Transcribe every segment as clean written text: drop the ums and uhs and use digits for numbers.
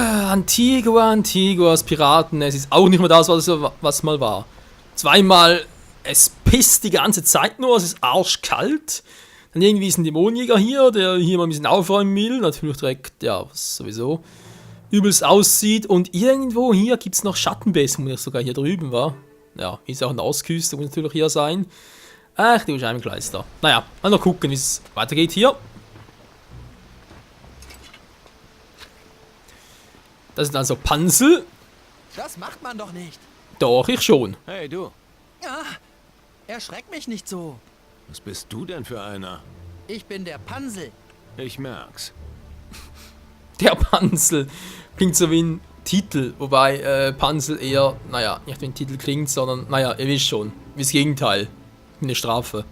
Antigua, Antiguas, Piraten, es ist auch nicht mehr das, was mal war. Zweimal, es pisst die ganze Zeit nur, es ist arschkalt. Dann irgendwie ist ein Dämonenjäger hier, der hier mal ein bisschen aufräumen will. Natürlich direkt, ja, was sowieso übelst aussieht. Und irgendwo hier gibt es noch Schattenbesen, wo ich sogar hier drüben war. Ja, ist auch eine Ostküste, muss natürlich hier sein. Ach, die Scheibenkleister. Naja, mal noch gucken, wie es weitergeht hier. Das sind also Pansel. Das macht man doch nicht. Doch, ich schon. Hey, du. Ah, erschreck mich nicht so. Was bist du denn für einer? Ich bin der Pansel. Ich merk's. Der Pansel. Klingt so wie ein Titel. Wobei Pansel eher, naja, nicht wie ein Titel klingt, sondern, naja, ihr wisst schon. Wie das Gegenteil. Eine Strafe.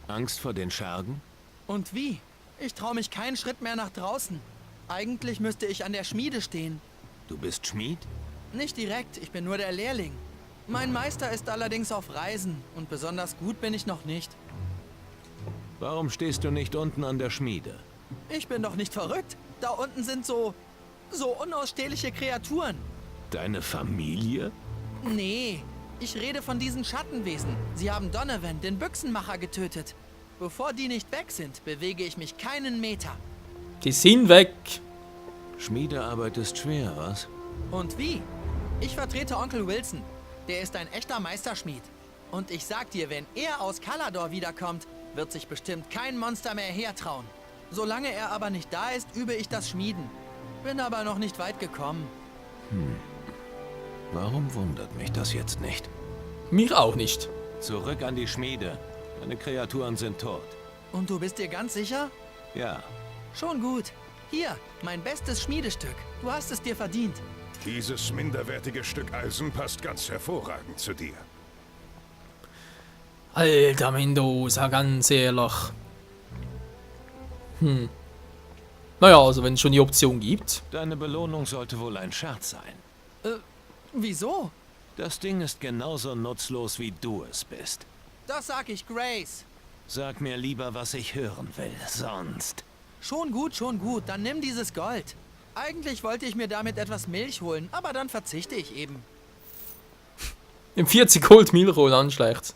Angst vor den Schergen? Und wie? Ich traue mich keinen Schritt mehr nach draußen. Eigentlich müsste ich an der Schmiede stehen. Du bist Schmied? Nicht direkt, ich bin nur der Lehrling. Mein Meister ist allerdings auf Reisen und besonders gut bin ich noch nicht. Warum stehst du nicht unten an der Schmiede? Ich bin doch nicht verrückt. Da unten sind so unausstehliche Kreaturen. Deine Familie? Nee, ich rede von diesen Schattenwesen. Sie haben Donovan, den Büchsenmacher, getötet. Bevor die nicht weg sind, bewege ich mich keinen Meter. Die sind weg. Schmiedearbeit ist schwer, was? Und wie? Ich vertrete Onkel Wilson. Der ist ein echter Meisterschmied. Und ich sag dir, wenn er aus Kalador wiederkommt, wird sich bestimmt kein Monster mehr hertrauen. Solange er aber nicht da ist, übe ich das Schmieden. Bin aber noch nicht weit gekommen. Warum wundert mich das jetzt nicht? Mich auch nicht. Zurück an die Schmiede. Deine Kreaturen sind tot. Und du bist dir ganz sicher? Ja. Schon gut. Hier, mein bestes Schmiedestück. Du hast es dir verdient. Dieses minderwertige Stück Eisen passt ganz hervorragend zu dir. Alter Mendoza, ganz ehrlich. Naja, also wenn es schon die Option gibt. Deine Belohnung sollte wohl ein Scherz sein. Wieso? Das Ding ist genauso nutzlos, wie du es bist. Das sag ich Grace. Sag mir lieber, was ich hören will, sonst... Schon gut, dann nimm dieses Gold. Eigentlich wollte ich mir damit etwas Milch holen, aber dann verzichte ich eben. Im 40 Gold Milch holen anschleicht.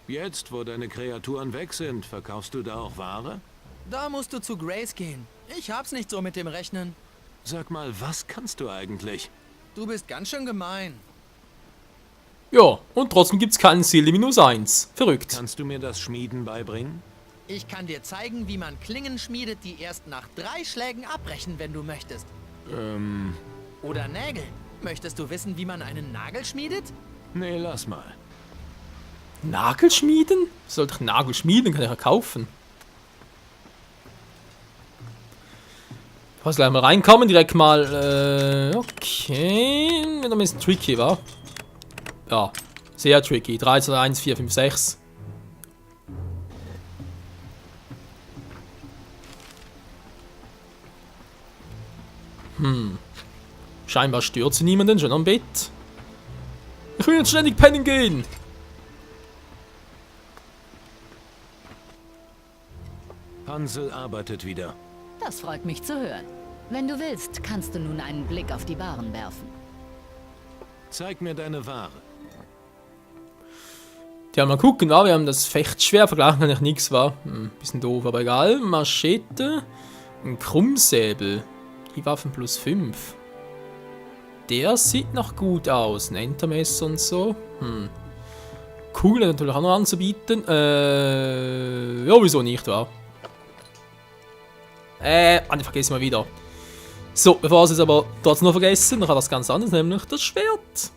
Jetzt, wo deine Kreaturen weg sind, verkaufst du da auch Ware? Da musst du zu Grace gehen. Ich hab's nicht so mit dem Rechnen. Sag mal, was kannst du eigentlich? Du bist ganz schön gemein. Ja, und trotzdem gibt's keinen Silly -1. Verrückt. Kannst du mir das Schmieden beibringen? Ich kann dir zeigen, wie man Klingen schmiedet, die erst nach 3 Schlägen abbrechen, wenn du möchtest. Oder Nägel. Möchtest du wissen, wie man einen Nagel schmiedet? Nee, lass mal. Nagel schmieden? Sollte ich Nagel schmieden? Kann ich ja kaufen. Ich muss gleich mal reinkommen, direkt mal, okay. Wenn ein bisschen tricky war. Ja, sehr tricky. 3, 2, 1, 4, 5, 6. Scheinbar stört sie niemanden, schon am Bett. Ich will jetzt ständig pennen gehen. Hansel arbeitet wieder. Das freut mich zu hören. Wenn du willst, kannst du nun einen Blick auf die Waren werfen. Zeig mir deine Ware. Ja, mal gucken, wir haben das Fechtschwert, vergleichen kann ich nichts, war. Bisschen doof, aber egal. Machete, ein Krummsäbel, die Waffen plus 5. Der sieht noch gut aus, ein Entermesser und so. Kugel natürlich auch noch anzubieten. Ja, wieso nicht, wa? Ich vergesse mal wieder. So, bevor es jetzt aber trotzdem noch vergessen, noch etwas ganz anderes, nämlich das Schwert.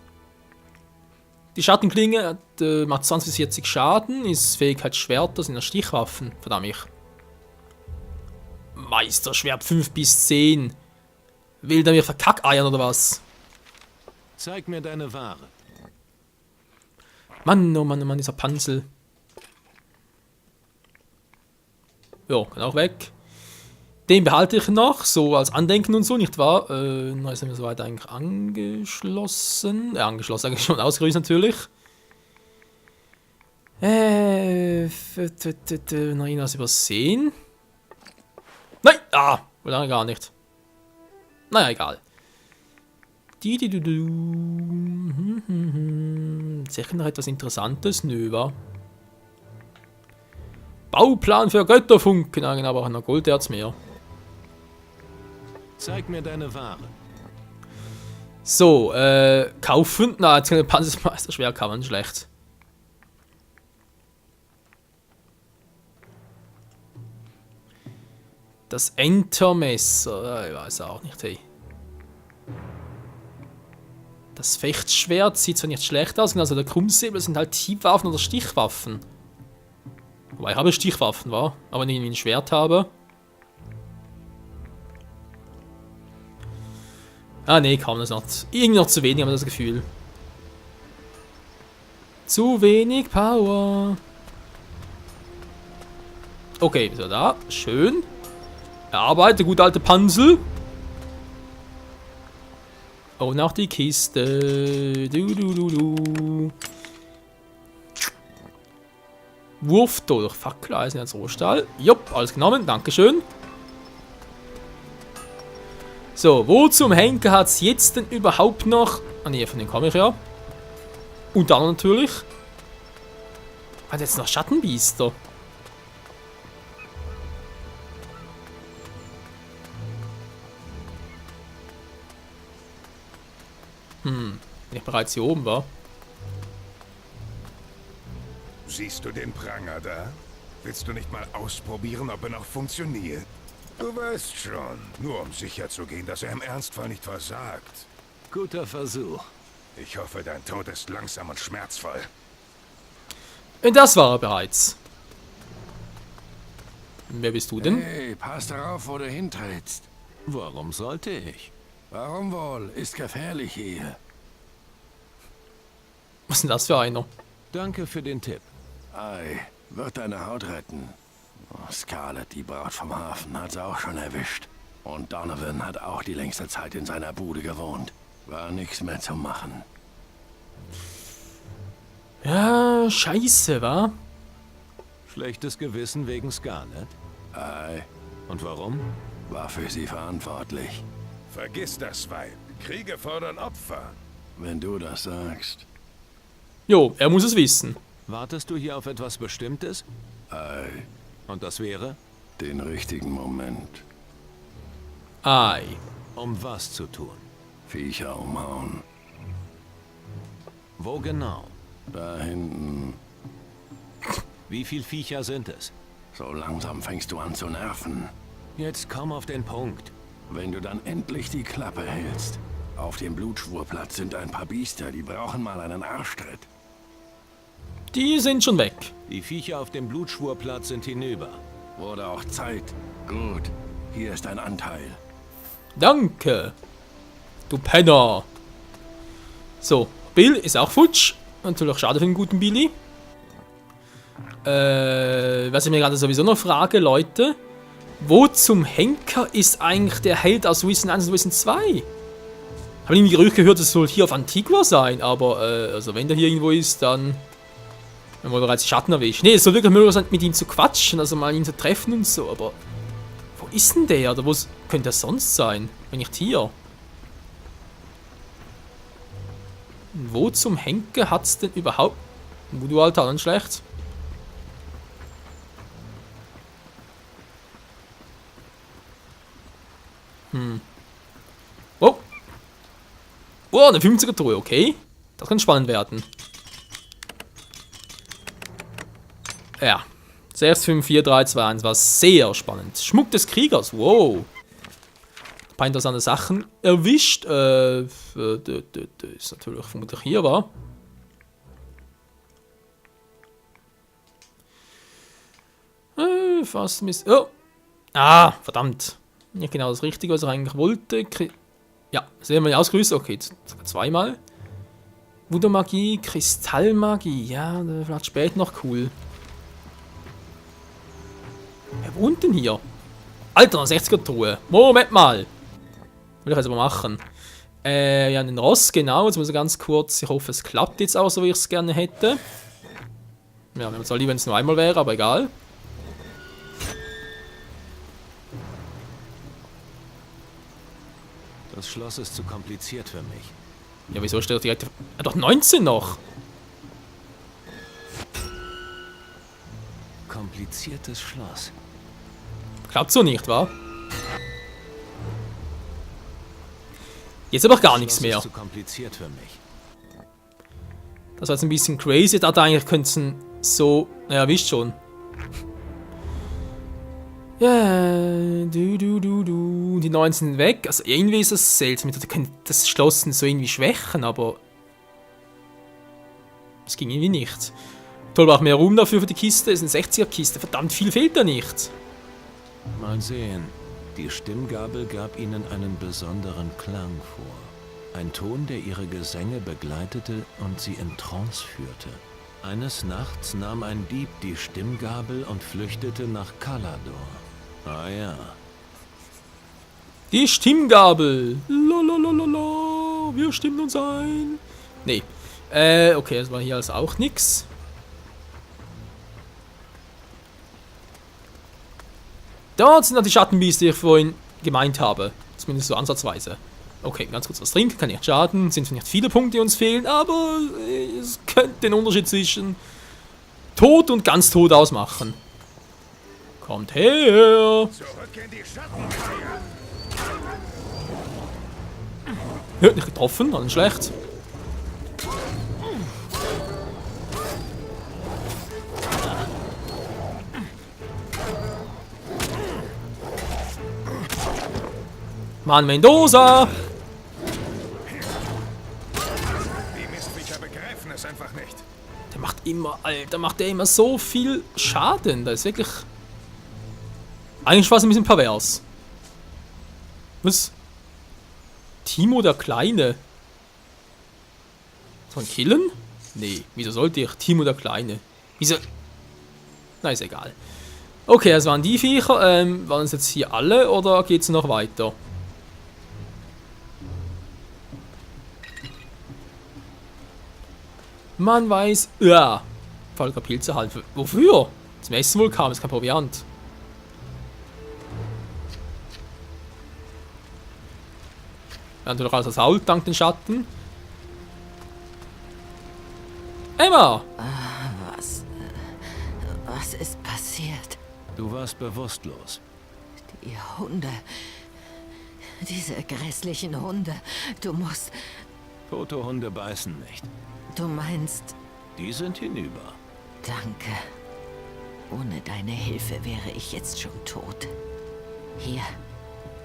Die Schattenklinge hat, macht 20 bis 40 Schaden, ist Fähigkeit Schwerter, sind ja Stichwaffen, verdammt mich. Meisterschwert 5 bis 10. Will der mir verkackeiern oder was? Zeig mir deine Ware. Mann, oh Mann, dieser Pansel. Ja, kann auch weg. Den behalte ich noch, so als Andenken und so, nicht wahr? Da sind wir soweit eigentlich angeschlossen. Angeschlossen, eigentlich schon ausgerüstet natürlich. Noch irgendwas übersehen? Nein! Oder gar nicht. Naja, egal. Sicher noch etwas Interessantes? Nö, wa? Bauplan für Götterfunken. Ah, genau, aber auch noch Golderz mehr. Zeig mir deine Ware. So, kaufen. Na, jetzt kann Panzermeister schwer kann man schlecht. Das Entermesser. Ich weiß auch nicht, hey. Das Fechtschwert sieht zwar nicht schlecht aus, also der Krummsäbel sind halt Hiebwaffen oder Stichwaffen. Wobei ich habe Stichwaffen, war, aber nicht ein Schwert habe. Ah ne, kaum das noch. Irgendwie noch zu wenig, habe ich das Gefühl. Zu wenig Power. Okay, so da. Schön. Erarbeite, gut alte Pansel. Oh, nach die Kiste. Wurfdolch, Fackeleisen als Rohstahl. Jupp, alles genommen, dankeschön. So, wo zum Henker hat es jetzt denn überhaupt noch... Ah ne, von denen komme ich ja. Und dann natürlich... Hat jetzt noch Schattenbiester. Wenn ich bereits hier oben war. Siehst du den Pranger da? Willst du nicht mal ausprobieren, ob er noch funktioniert? Du weißt schon, nur um sicher zu gehen, dass er im Ernstfall nicht versagt. Guter Versuch. Ich hoffe, dein Tod ist langsam und schmerzvoll. Das war er bereits. Wer bist du denn? Hey, pass darauf, wo du hintrittst. Warum sollte ich? Warum wohl? Ist gefährlich hier. Was ist denn das für einer? Danke für den Tipp. Ei, wird deine Haut retten. Oh, Scarlett, die Braut vom Hafen, hat's auch schon erwischt. Und Donovan hat auch die längste Zeit in seiner Bude gewohnt. War nichts mehr zu machen. Ja, scheiße, wa? Schlechtes Gewissen wegen Scarlett? Ei, Und warum? war für sie verantwortlich. Vergiss das, Weib. Kriege fordern Opfer. Wenn du das sagst. Jo, er muss es wissen. Wartest du hier auf etwas Bestimmtes? Ei, Und das wäre? den richtigen Moment. Ei. Um was zu tun? Viecher umhauen. Wo genau? Da hinten. Wie viel Viecher sind es? So langsam fängst du an zu nerven. Jetzt komm auf den Punkt. Wenn du dann endlich die Klappe hältst. Auf dem Blutschwurplatz sind ein paar Biester, die brauchen mal einen Arschtritt. Die sind schon weg. Die Viecher auf dem Blutschwurplatz sind hinüber. Wurde auch Zeit. Gut, hier ist dein Anteil. Danke. Du Penner. So, Bill ist auch futsch. Natürlich schade für den guten Billy. Was ich mir gerade sowieso noch frage, Leute. Wo zum Henker ist eigentlich der Held aus Risen 1 und Risen 2? Habe irgendwie Gerüchte gehört, es soll hier auf Antigua sein, aber also wenn der hier irgendwo ist, dann wenn wir bereits die Schatten erwischen. Ne, es soll wirklich möglich sein, mit ihm zu quatschen, also mal ihn zu treffen und so, aber wo ist denn der? Oder wo könnte er sonst sein, wenn nicht hier? Wo zum Henker hat's denn überhaupt... Wo du Alter, dann schlecht. Oh. Oh, eine 50er Truhe, okay. Das kann spannend werden. Ja. 6, 5, 4, 3, 2, 1 war sehr spannend. Schmuck des Kriegers, wow. Ein paar interessante Sachen erwischt. Ist natürlich vermutlich hier, war. Fast Mist. Oh. Ah, verdammt. Nicht genau das Richtige, was ich eigentlich wollte. Ja, sehen wir nicht ausgerüstet. Okay, zweimal. Voodoo-Magie, Kristallmagie. Ja, vielleicht später noch cool. Wer wohnt denn hier? Alter, eine 60er-Truhe. Moment mal. Will ich jetzt aber machen. Ja, einen Ross, genau. Jetzt muss ich ganz kurz. Ich hoffe, es klappt jetzt auch so, wie ich es gerne hätte. Ja, mir zwar lieber, wenn es nur einmal wäre, aber egal. Das Schloss ist zu kompliziert für mich. Ja, wieso steht er direkt... Er doch 19 noch. Kompliziertes Schloss. Klappt so nicht, wa? Jetzt aber gar nichts Schloss mehr. ist zu kompliziert für mich. Das war jetzt ein bisschen crazy. Da eigentlich könnten so... Naja, wisst schon. Ja, die 9 sind weg. Also irgendwie ist das seltsam. Die können das Schloss so irgendwie schwächen, aber... Es ging irgendwie nicht. Toll, braucht mehr Raum dafür für die Kiste. Es ist eine 60er-Kiste. Verdammt viel fehlt da nicht. Mal sehen. Die Stimmgabel gab ihnen einen besonderen Klang vor. Ein Ton, der ihre Gesänge begleitete und sie in Trance führte. Eines Nachts nahm ein Dieb die Stimmgabel und flüchtete nach Calador. Ah ja. Die Stimmgabel. Lalalala, wir stimmen uns ein. Nee. Okay, das war hier also auch nix. Dort sind noch die Schattenbiester, die ich vorhin gemeint habe. Zumindest so ansatzweise. Okay, ganz kurz was trinken, kann nicht schaden. Sind nicht viele Punkte, die uns fehlen, aber es könnte den Unterschied zwischen tot und ganz tot ausmachen. Kommt her! Zurück in die Schattenreihe. Hört nicht getroffen, alles schlecht. Mann, Mendoza! Die Mistviecher begreifen es einfach nicht. Der macht immer, Alter, macht der immer so viel Schaden. Das ist wirklich... Eigentlich fast ein bisschen pervers. Was? Timo der Kleine? Soll ich killen? Nee, wieso sollte ich? Timo der Kleine. Wieso? Na, ist egal. Okay, das waren die Viecher. Waren es jetzt hier alle oder geht es noch weiter? Man weiß... Ja. Falker Pilze halt. Wofür? Zum Essen wohl kam, ist kein Proviant. Wir haben natürlich alles versaut, dank den Schatten. Emma! Was ist passiert? Du warst bewusstlos. Die Hunde. Diese grässlichen Hunde. Du musst... Tote Hunde beißen nicht. Du meinst... Die sind hinüber. Danke. Ohne deine Hilfe wäre ich jetzt schon tot. Hier,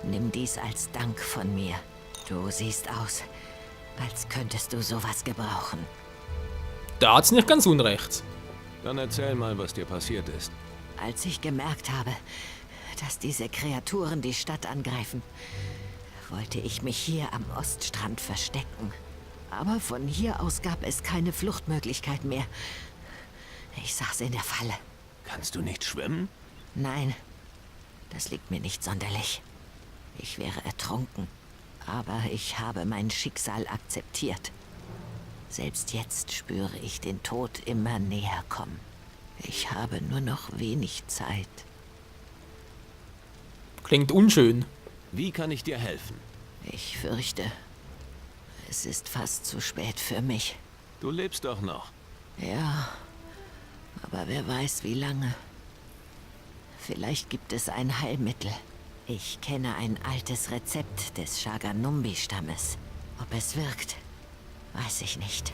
nimm dies als Dank von mir. Du siehst aus, als könntest du sowas gebrauchen. Da hat's nicht ganz unrecht. Dann erzähl mal, was dir passiert ist. Als ich gemerkt habe, dass diese Kreaturen die Stadt angreifen, wollte ich mich hier am Oststrand verstecken. Aber von hier aus gab es keine Fluchtmöglichkeit mehr. Ich saß in der Falle. Kannst du nicht schwimmen? Nein, das liegt mir nicht sonderlich. Ich wäre ertrunken. Aber ich habe mein Schicksal akzeptiert. Selbst jetzt spüre ich den Tod immer näher kommen. Ich habe nur noch wenig Zeit. Klingt unschön. Wie kann ich dir helfen? Ich fürchte, es ist fast zu spät für mich. Du lebst doch noch. Ja, aber wer weiß wie lange. Vielleicht gibt es ein Heilmittel. Ich kenne ein altes Rezept des Shaganumbi-Stammes. Ob es wirkt, weiß ich nicht.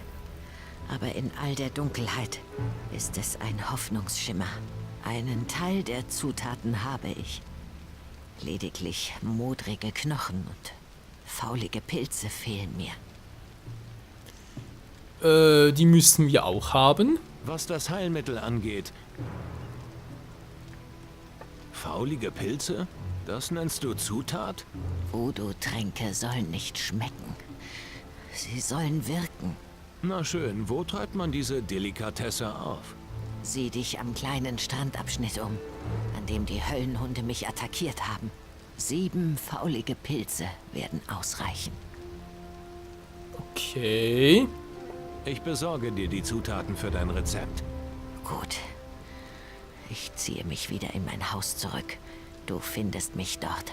Aber in all der Dunkelheit ist es ein Hoffnungsschimmer. Einen Teil der Zutaten habe ich. Lediglich modrige Knochen und faulige Pilze fehlen mir. Die müssen wir auch haben. Was das Heilmittel angeht. Faulige Pilze? Das nennst du Zutat? Voodoo-Tränke sollen nicht schmecken. Sie sollen wirken. Na schön, wo treibt man diese Delikatesse auf? Sieh dich am kleinen Strandabschnitt um, an dem die Höllenhunde mich attackiert haben. 7 faulige Pilze werden ausreichen. Okay. Ich besorge dir die Zutaten für dein Rezept. Gut. Ich ziehe mich wieder in mein Haus zurück. Du findest mich dort.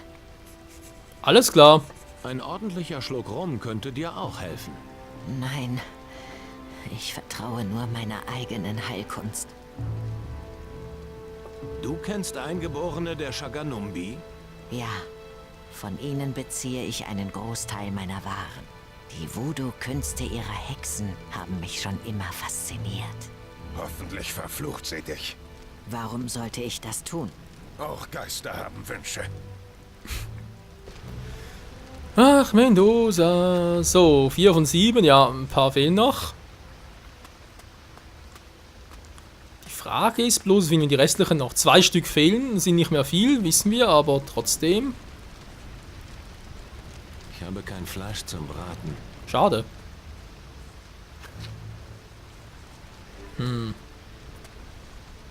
Alles klar. Ein ordentlicher Schluck Rum könnte dir auch helfen. Nein, ich vertraue nur meiner eigenen Heilkunst. Du kennst Eingeborene der Shaganumbi? Ja, von ihnen beziehe ich einen Großteil meiner Waren. Die Voodoo-Künste ihrer Hexen haben mich schon immer fasziniert. Hoffentlich verflucht sie dich. Warum sollte ich das tun? Auch Geister haben Wünsche. Ach, Mendoza. So, 4 von 7. Ja, ein paar fehlen noch. Die Frage ist bloß, wenn die restlichen noch 2 Stück fehlen, sind nicht mehr viel, wissen wir, aber trotzdem. Ich habe kein Fleisch zum Braten. Schade.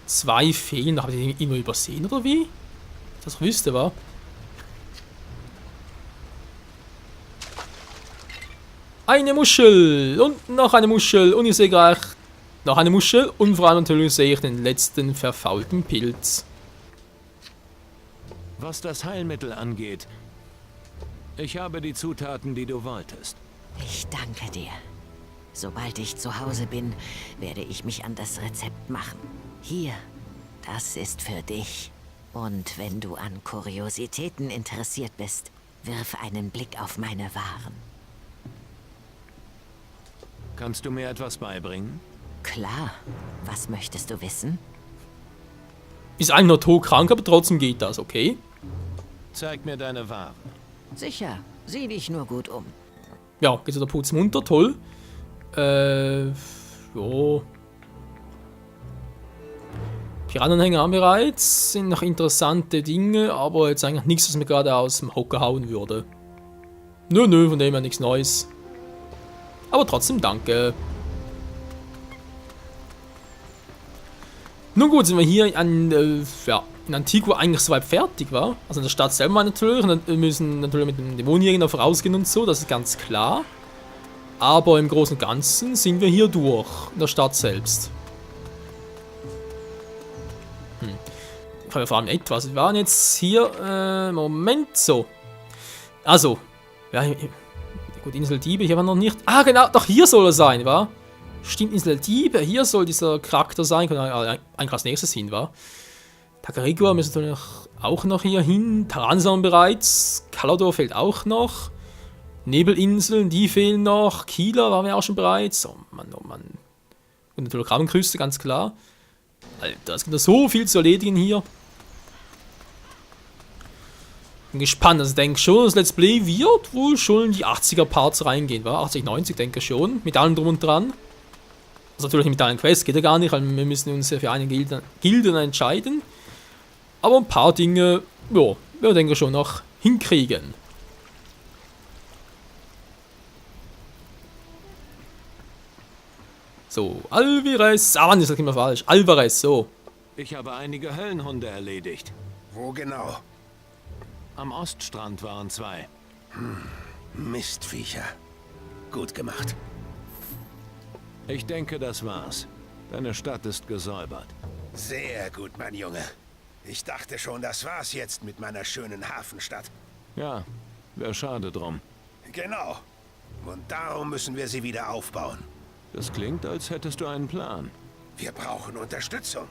2 fehlen, habe ich die immer übersehen oder wie? Das wüsste war. Eine Muschel und noch eine Muschel und ich sehe gleich noch eine Muschel und vor allem natürlich sehe ich den letzten verfaulten Pilz. Was das Heilmittel angeht, ich habe die Zutaten, die du wolltest. Ich danke dir. Sobald ich zu Hause bin, werde ich mich an das Rezept machen. Hier, das ist für dich. Und wenn du an Kuriositäten interessiert bist, wirf einen Blick auf meine Waren. Kannst du mir etwas beibringen? Klar. Was möchtest du wissen? Ist eigentlich nur todkrank, aber trotzdem geht das, okay? Zeig mir deine Ware. Sicher. Sieh dich nur gut um. Ja, geht so der Putz munter, toll. Jo. Piranenhänger haben wir bereits, sind noch interessante Dinge, aber jetzt eigentlich nichts, was mir gerade aus dem Hocker hauen würde. Nö, von dem her nichts Neues. Aber trotzdem danke. Nun gut, sind wir hier in Antigua eigentlich soweit fertig, war. Also in der Stadt selber natürlich, und wir müssen natürlich mit dem Dämonenjäger noch vorausgehen und so, das ist ganz klar. Aber im Großen und Ganzen sind wir hier durch, in der Stadt selbst. Ich habe vor allem etwas. Wir waren jetzt hier, Moment, so. Also, ja, gut, Insel Diebe, hier war noch nicht. Ah, genau, doch hier soll er sein, wa? Stimmt, Insel Diebe, hier soll dieser Charakter sein, kann eigentlich als nächstes hin, wa? Tagarigua müssen natürlich auch noch hier hin. Taransan bereits, Kalador fehlt auch noch. Nebelinseln, die fehlen noch. Kieler waren wir auch schon bereits. Oh Mann, oh Mann. Und natürlich Krabbenküste, ganz klar. Alter, es gibt da so viel zu erledigen hier. Bin gespannt, also ich denke schon, das Let's Play wird wohl schon in die 80er Parts reingehen, wa? 80, 90, denke ich schon. Mit allem drum und dran. Also natürlich nicht mit allen Quests, geht ja gar nicht, weil wir müssen uns ja für eine Gilden entscheiden. Aber ein paar Dinge, ja, wir denken schon noch hinkriegen. So, Alvarez. Ah, Mann, das ist immer falsch. Alvarez, so. Ich habe einige Höllenhunde erledigt. Wo genau? Am Oststrand waren 2. Mistviecher. Gut gemacht. Ich denke, das war's. Deine Stadt ist gesäubert. Sehr gut, mein Junge. Ich dachte schon, das war's jetzt mit meiner schönen Hafenstadt. Ja, wäre schade drum. Genau. Und darum müssen wir sie wieder aufbauen. Das klingt, als hättest du einen Plan. Wir brauchen Unterstützung.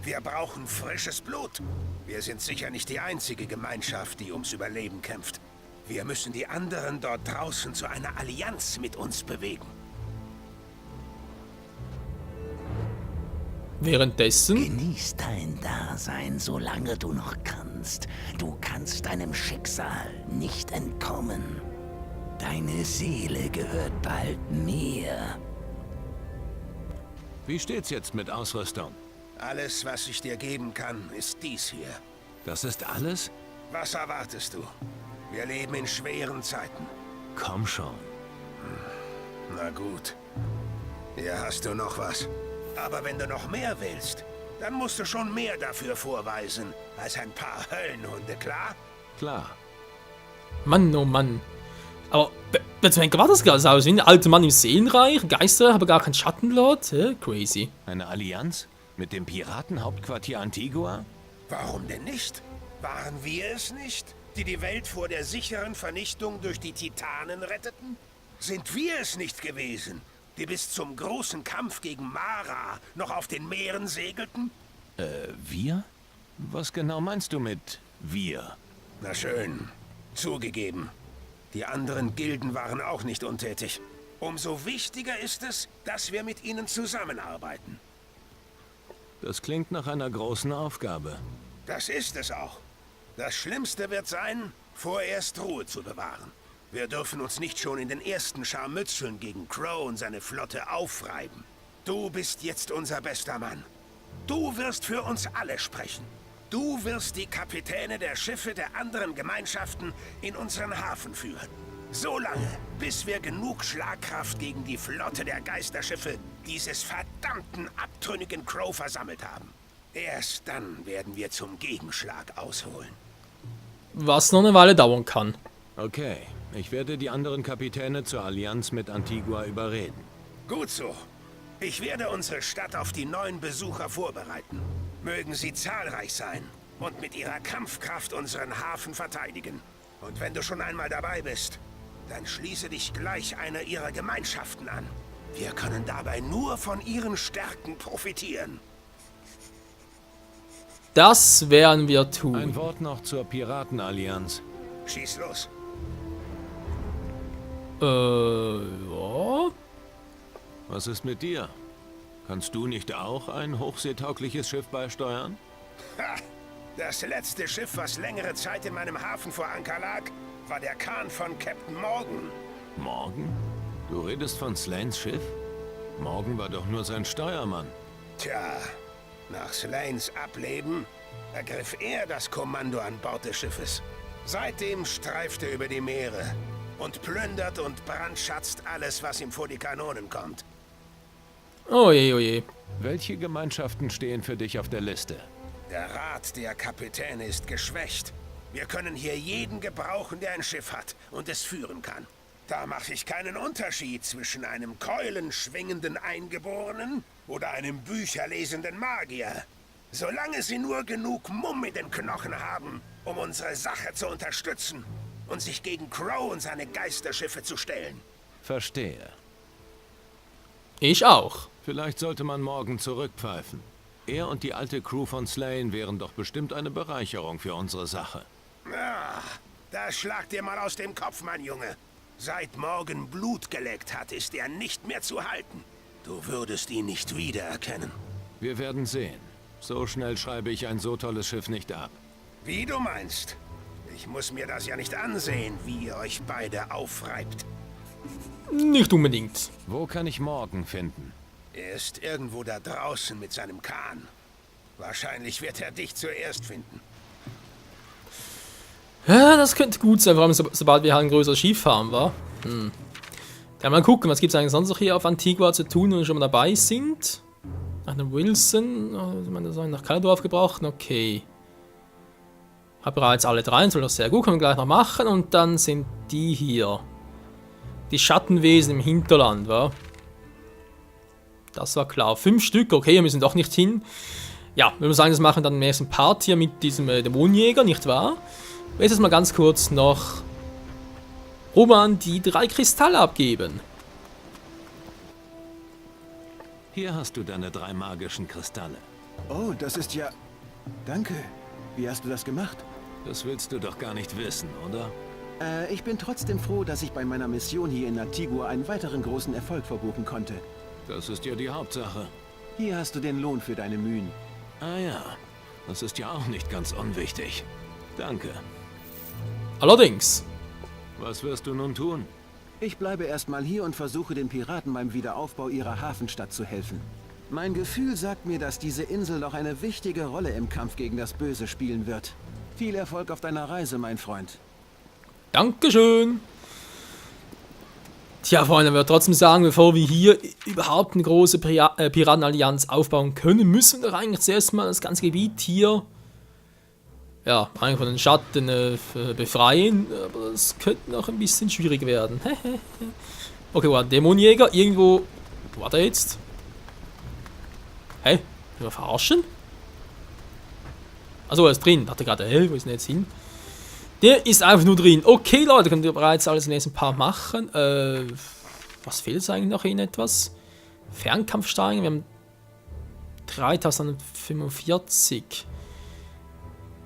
Wir brauchen frisches Blut. Wir sind sicher nicht die einzige Gemeinschaft, die ums Überleben kämpft. Wir müssen die anderen dort draußen zu einer Allianz mit uns bewegen. Währenddessen. Genieß dein Dasein, solange du noch kannst. Du kannst deinem Schicksal nicht entkommen. Deine Seele gehört bald mir. Wie steht's jetzt mit Ausrüstung? Alles, was ich dir geben kann, ist dies hier. Das ist alles? Was erwartest du? Wir leben in schweren Zeiten. Komm schon. Na gut. Hier hast du noch was. Aber wenn du noch mehr willst, dann musst du schon mehr dafür vorweisen als ein paar Höllenhunde, klar? Klar. Mann, oh Mann. Aber, war das gerade aus wie ein alter Mann im Seelenreich? Geister, aber gar kein Schattenlord? Crazy. Eine Allianz? Mit dem Piratenhauptquartier Antigua? Warum denn nicht? Waren wir es nicht? die die Welt vor der sicheren Vernichtung durch die Titanen retteten? Sind wir es nicht gewesen, die bis zum großen Kampf gegen Mara noch auf den Meeren segelten? Wir? Was genau meinst du mit wir? Na schön, zugegeben. Die anderen Gilden waren auch nicht untätig. Umso wichtiger ist es, dass wir mit ihnen zusammenarbeiten. Das klingt nach einer großen Aufgabe. Das ist es auch. Das Schlimmste wird sein, vorerst Ruhe zu bewahren. Wir dürfen uns nicht schon in den ersten Scharmützeln gegen Crow und seine Flotte aufreiben. Du bist jetzt unser bester Mann. Du wirst für uns alle sprechen. Du wirst die Kapitäne der Schiffe der anderen Gemeinschaften in unseren Hafen führen. So lange, bis wir genug Schlagkraft gegen die Flotte der Geisterschiffe dieses verdammten, abtrünnigen Crow versammelt haben. Erst dann werden wir zum Gegenschlag ausholen. Was noch eine Weile dauern kann. Okay, ich werde die anderen Kapitäne zur Allianz mit Antigua überreden. Gut so. Ich werde unsere Stadt auf die neuen Besucher vorbereiten. Mögen sie zahlreich sein und mit ihrer Kampfkraft unseren Hafen verteidigen. Und wenn du schon einmal dabei bist, dann schließe dich gleich einer ihrer Gemeinschaften an. Wir können dabei nur von ihren Stärken profitieren. Das werden wir Ein tun. Wort noch zur Piratenallianz. Schieß los. Ja. Was ist mit dir? Kannst du nicht auch ein hochseetaugliches Schiff beisteuern? Ha! Das letzte Schiff, was längere Zeit in meinem Hafen vor Anker lag, war der Kahn von Captain Morgan. Morgan? Du redest von Slanes Schiff? Morgan war doch nur sein Steuermann. Tja, nach Slanes Ableben ergriff er das Kommando an Bord des Schiffes. Seitdem streift er über die Meere und plündert und brandschatzt alles, was ihm vor die Kanonen kommt. Oje, oje. Welche Gemeinschaften stehen für dich auf der Liste? Der Rat der Kapitäne ist geschwächt. Wir können hier jeden gebrauchen, der ein Schiff hat und es führen kann. Da mache ich keinen Unterschied zwischen einem keulenschwingenden Eingeborenen oder einem bücherlesenden Magier. Solange sie nur genug Mumm in den Knochen haben, um unsere Sache zu unterstützen und sich gegen Crow und seine Geisterschiffe zu stellen. Verstehe. Ich auch. Vielleicht sollte man morgen zurückpfeifen. Er und die alte Crew von Slane wären doch bestimmt eine Bereicherung für unsere Sache. Ah, das schlag dir mal aus dem Kopf, mein Junge. Seit Morgan Blut geleckt hat, ist er nicht mehr zu halten. Du würdest ihn nicht wiedererkennen. Wir werden sehen. So schnell schreibe ich ein so tolles Schiff nicht ab. Wie du meinst. Ich muss mir das ja nicht ansehen, wie ihr euch beide aufreibt. Nicht unbedingt. Wo kann ich Morgan finden? Er ist irgendwo da draußen mit seinem Kahn. Wahrscheinlich wird er dich zuerst finden. Ja, das könnte gut sein, vor allem sobald wir halt ein größeres Schiff haben, wa? Ja, mal gucken, was gibt es eigentlich sonst noch hier auf Antigua zu tun, wenn wir schon mal dabei sind. Nach dem Wilson, nach Kalador aufgebracht, okay. Hab bereits alle drei, soll das sehr gut, können wir gleich noch machen. Und dann sind die hier. Die Schattenwesen im Hinterland, wa? Das war klar. 5 Stück, okay, wir müssen doch nicht hin. Ja, wenn wir sagen, das machen wir dann im nächsten Part hier mit diesem Dämonenjäger, nicht wahr? Jetzt mal ganz kurz noch Roman die 3 Kristalle abgeben. Hier hast du deine 3 magischen Kristalle. Oh, das ist ja... Danke. Wie hast du das gemacht? Das willst du doch gar nicht wissen, oder? Ich bin trotzdem froh, dass ich bei meiner Mission hier in Antigua einen weiteren großen Erfolg verbuchen konnte. Das ist ja die Hauptsache. Hier hast du den Lohn für deine Mühen. Ah ja, das ist ja auch nicht ganz unwichtig. Danke. Allerdings. Was wirst du nun tun? Ich bleibe erstmal hier und versuche den Piraten beim Wiederaufbau ihrer Hafenstadt zu helfen. Mein Gefühl sagt mir, dass diese Insel noch eine wichtige Rolle im Kampf gegen das Böse spielen wird. Viel Erfolg auf deiner Reise, mein Freund. Dankeschön. Tja, Freunde, ich würde trotzdem sagen, bevor wir hier überhaupt eine große Piratenallianz aufbauen können, müssen wir doch eigentlich zuerst mal das ganze Gebiet hier, ja, eigentlich von den Schatten befreien, aber das könnte noch ein bisschen schwierig werden. Okay, wow, Dämonenjäger, irgendwo, wo war der jetzt? Hä? Wir verarschen? Achso, er ist drin. Dachte gerade, wo ist denn jetzt hin? Der ist einfach nur drin. Okay, Leute, könnt ihr bereits alles in den nächsten Part machen. Was fehlt es eigentlich noch in etwas? Fernkampfsteigen, wir haben 3045.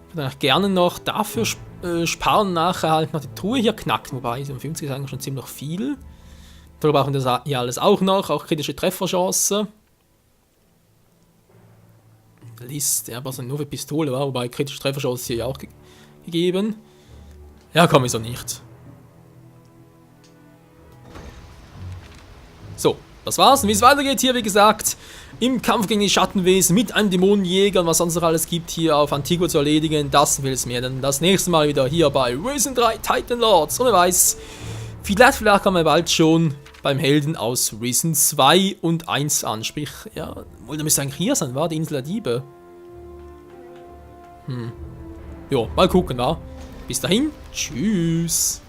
Ich würde gerne noch dafür sparen, nachher halt noch die Truhe hier knackt. Wobei, 50 ist eigentlich schon ziemlich viel. Da brauchen wir das hier alles auch noch, auch kritische Trefferchance. Liste, aber ja, nur für Pistole war, wobei kritische Trefferchance hier ja auch gegeben. Ja, komm, wieso nicht. So, das war's. Und wie es weitergeht hier, wie gesagt, im Kampf gegen die Schattenwesen mit einem Dämonenjäger und was sonst noch alles gibt hier auf Antigua zu erledigen, das will es mir dann das nächste Mal wieder hier bei Risen 3 Titan Lords. Und wer weiß, vielleicht kann man bald schon beim Helden aus Risen 2 und 1 an. Sprich, ja, wohl, da müsste eigentlich hier sein, war die Insel der Diebe. Jo, mal gucken, wa? Bis dahin, tschüss.